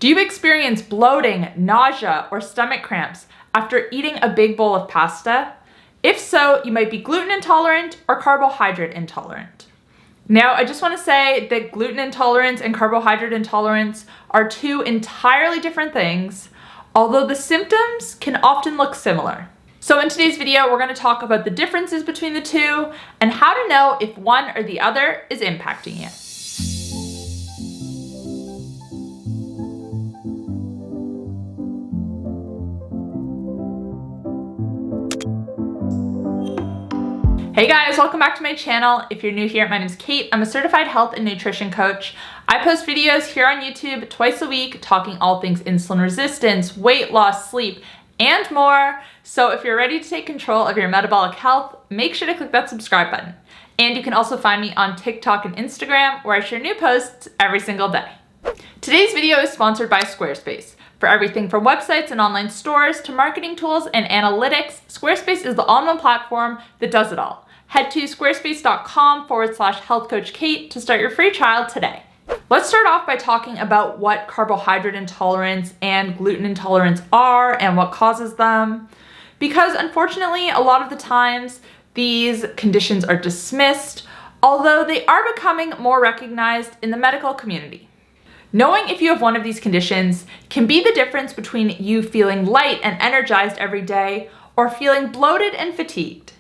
Do you experience bloating, nausea, or stomach cramps after eating a big bowl of pasta? If so, you might be gluten intolerant or carbohydrate intolerant. Now, I just want to say that gluten intolerance and carbohydrate intolerance are two entirely different things, although the symptoms can often look similar. So in today's video, we're going to talk about the differences between the two and how to know if one or the other is impacting you. Hey guys, welcome back to my channel. If you're new here, my name is Kate. I'm a certified health and nutrition coach. I post videos here on YouTube twice a week talking all things insulin resistance, weight loss, sleep, and more. So if you're ready to take control of your metabolic health, make sure to click that subscribe button. And you can also find me on TikTok and Instagram, where I share new posts every single day. Today's video is sponsored by Squarespace. For everything from websites and online stores to marketing tools and analytics, Squarespace is the all-in-one platform that does it all. Head to squarespace.com/healthcoachkate to start your free trial today. Let's start off by talking about what carbohydrate intolerance and gluten intolerance are and what causes them. Because unfortunately, a lot of the times these conditions are dismissed, although they are becoming more recognized in the medical community. Knowing if you have one of these conditions can be the difference between you feeling light and energized every day or feeling bloated and fatigued.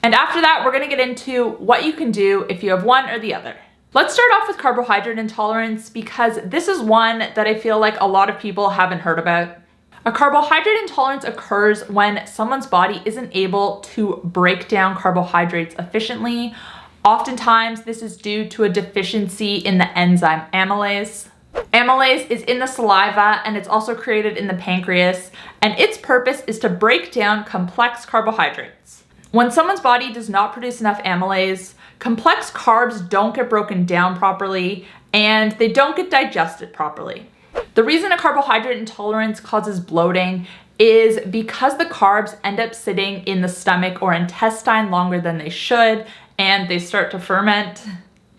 And after that, we're going to get into what you can do if you have one or the other. Let's start off with carbohydrate intolerance because this is one that I feel like a lot of people haven't heard about. A carbohydrate intolerance occurs when someone's body isn't able to break down carbohydrates efficiently. Oftentimes, this is due to a deficiency in the enzyme amylase. Amylase is in the saliva and it's also created in the pancreas, and its purpose is to break down complex carbohydrates. When someone's body does not produce enough amylase, complex carbs don't get broken down properly and they don't get digested properly. The reason a carbohydrate intolerance causes bloating is because the carbs end up sitting in the stomach or intestine longer than they should and they start to ferment.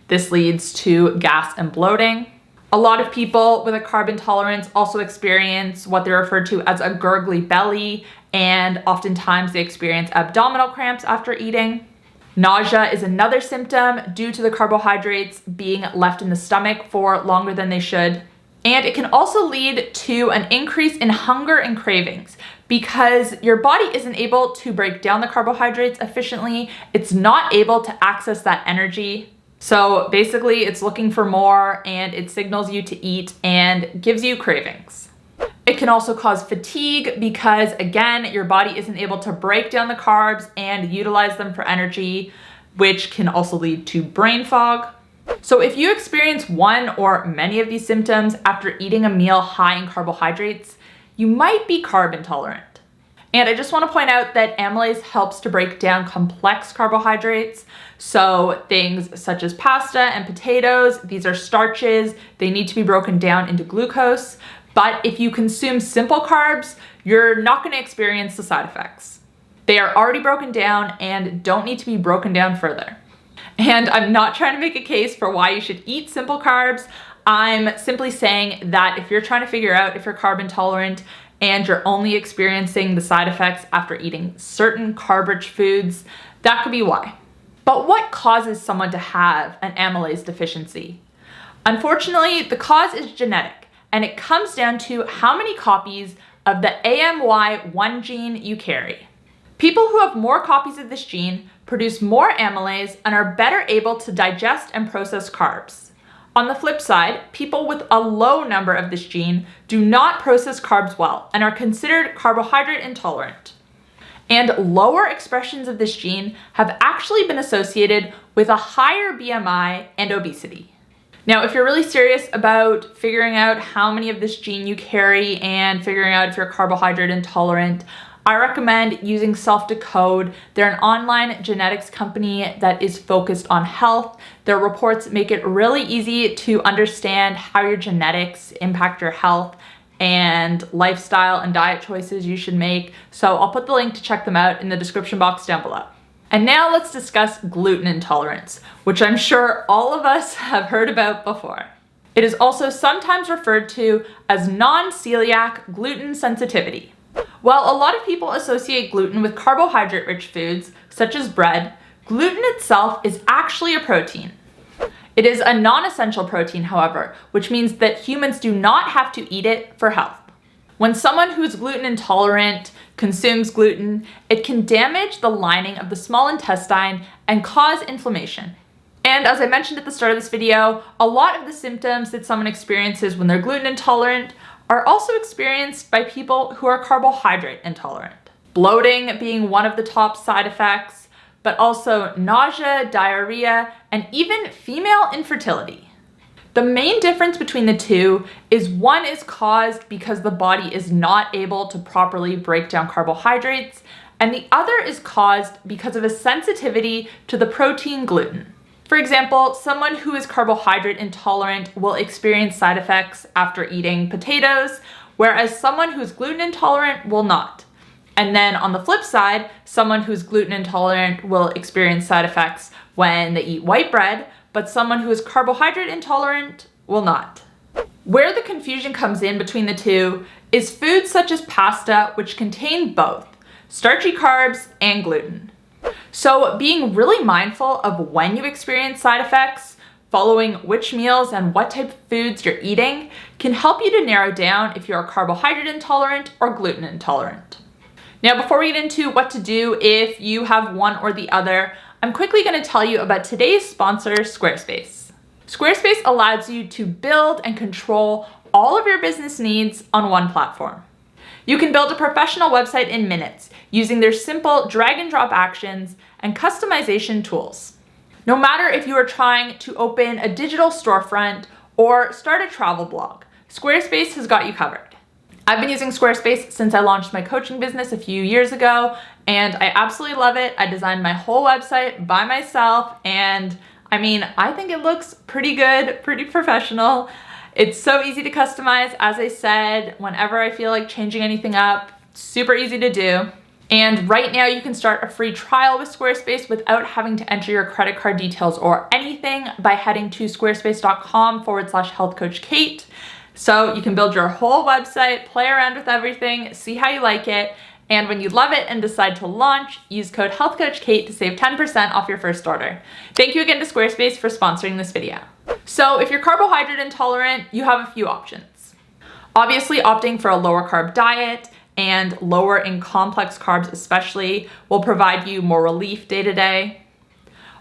This leads to gas and bloating. A lot of people with a carb intolerance also experience what they refer to as a gurgly belly, and oftentimes they experience abdominal cramps after eating. Nausea is another symptom due to the carbohydrates being left in the stomach for longer than they should. And it can also lead to an increase in hunger and cravings because your body isn't able to break down the carbohydrates efficiently. It's not able to access that energy. So basically it's looking for more and it signals you to eat and gives you cravings. It can also cause fatigue because again, your body isn't able to break down the carbs and utilize them for energy, which can also lead to brain fog. So if you experience one or many of these symptoms after eating a meal high in carbohydrates, you might be carb intolerant. And I just want to point out that amylase helps to break down complex carbohydrates. So things such as pasta and potatoes, these are starches. They need to be broken down into glucose. But if you consume simple carbs, you're not going to experience the side effects. They are already broken down and don't need to be broken down further. And I'm not trying to make a case for why you should eat simple carbs. I'm simply saying that if you're trying to figure out if you're carb intolerant and you're only experiencing the side effects after eating certain carb-rich foods, that could be why. But what causes someone to have an amylase deficiency? Unfortunately, the cause is genetic, and it comes down to how many copies of the 𝘾𝙆𝘾𝙾 gene you carry. People who have more copies of this gene produce more amylase and are better able to digest and process carbs. On the flip side, people with a low number of this gene do not process carbs well and are considered carbohydrate intolerant. And lower expressions of this gene have actually been associated with a higher BMI and obesity. Now, if you're really serious about figuring out how many of this gene you carry and figuring out if you're carbohydrate intolerant, I recommend using Self-Decode. They're an online genetics company that is focused on health. Their reports make it really easy to understand how your genetics impact your health and lifestyle and diet choices you should make. So I'll put the link to check them out in the description box down below. And now let's discuss gluten intolerance, which I'm sure all of us have heard about before. It is also sometimes referred to as non-celiac gluten sensitivity. While a lot of people associate gluten with carbohydrate-rich foods, such as bread, gluten itself is actually a protein. It is a non-essential protein, however, which means that humans do not have to eat it for health. When someone who is gluten intolerant consumes gluten, it can damage the lining of the small intestine and cause inflammation. And as I mentioned at the start of this video, a lot of the symptoms that someone experiences when they're gluten intolerant are also experienced by people who are carbohydrate intolerant. Bloating being one of the top side effects, but also nausea, diarrhea, and even female infertility. The main difference between the two is one is caused because the body is not able to properly break down carbohydrates, and the other is caused because of a sensitivity to the protein gluten. For example, someone who is carbohydrate intolerant will experience side effects after eating potatoes, whereas someone who's gluten intolerant will not. And then on the flip side, someone who's gluten intolerant will experience side effects when they eat white bread, but someone who is carbohydrate intolerant will not. Where the confusion comes in between the two is foods such as pasta, which contain both starchy carbs and gluten. So being really mindful of when you experience side effects, following which meals and what type of foods you're eating can help you to narrow down if you're carbohydrate intolerant or gluten intolerant. Now, before we get into what to do if you have one or the other, I'm quickly going to tell you about today's sponsor, Squarespace. Squarespace allows you to build and control all of your business needs on one platform. You can build a professional website in minutes using their simple drag and drop actions and customization tools. No matter if you are trying to open a digital storefront or start a travel blog, Squarespace has got you covered. I've been using Squarespace since I launched my coaching business a few years ago, and I absolutely love it. I designed my whole website by myself, and I think it looks pretty good, pretty professional. It's so easy to customize, as I said, whenever I feel like changing anything up, super easy to do. And right now you can start a free trial with Squarespace without having to enter your credit card details or anything by heading to squarespace.com/healthcoachkate. So you can build your whole website, play around with everything, see how you like it, and when you love it and decide to launch, use code HealthCoachKate to save 10% off your first order. Thank you again to Squarespace for sponsoring this video. So if you're carbohydrate intolerant, you have a few options. Obviously, opting for a lower carb diet and lower in complex carbs especially will provide you more relief day to day.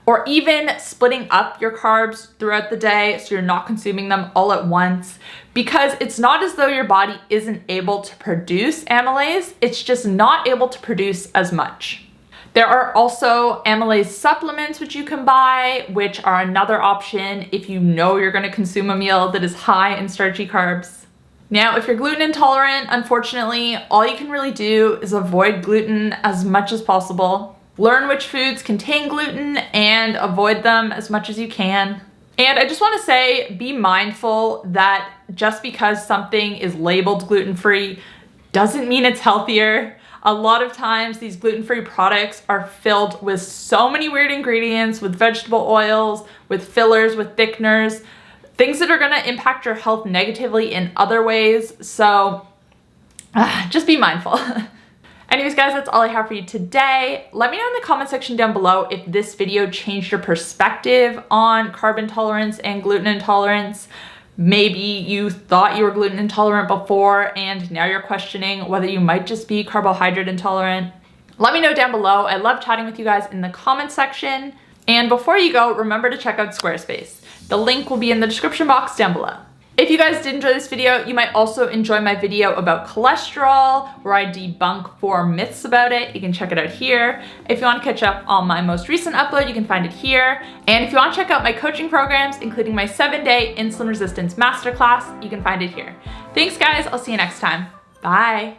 Or even splitting up your carbs throughout the day so you're not consuming them all at once, because it's not as though your body isn't able to produce amylase, it's just not able to produce as much. There are also amylase supplements which you can buy, which are another option if you know you're going to consume a meal that is high in starchy carbs. Now, if you're gluten intolerant, unfortunately, all you can really do is avoid gluten as much as possible. Learn which foods contain gluten and avoid them as much as you can. And I just want to say, be mindful that just because something is labeled gluten-free doesn't mean it's healthier. A lot of times these gluten-free products are filled with so many weird ingredients, with vegetable oils, with fillers, with thickeners, things that are going to impact your health negatively in other ways. So just be mindful. Anyways, guys, that's all I have for you today. Let me know in the comment section down below if this video changed your perspective on carb intolerance and gluten intolerance. Maybe you thought you were gluten intolerant before and now you're questioning whether you might just be carbohydrate intolerant. Let me know down below. I love chatting with you guys in the comment section. And before you go, remember to check out Squarespace. The link will be in the description box down below. If you guys did enjoy this video, you might also enjoy my video about cholesterol, where I debunk 4 myths about it. You can check it out here. If you want to catch up on my most recent upload, you can find it here. And if you want to check out my coaching programs, including my 7-day insulin resistance masterclass, you can find it here. Thanks, guys. I'll see you next time. Bye.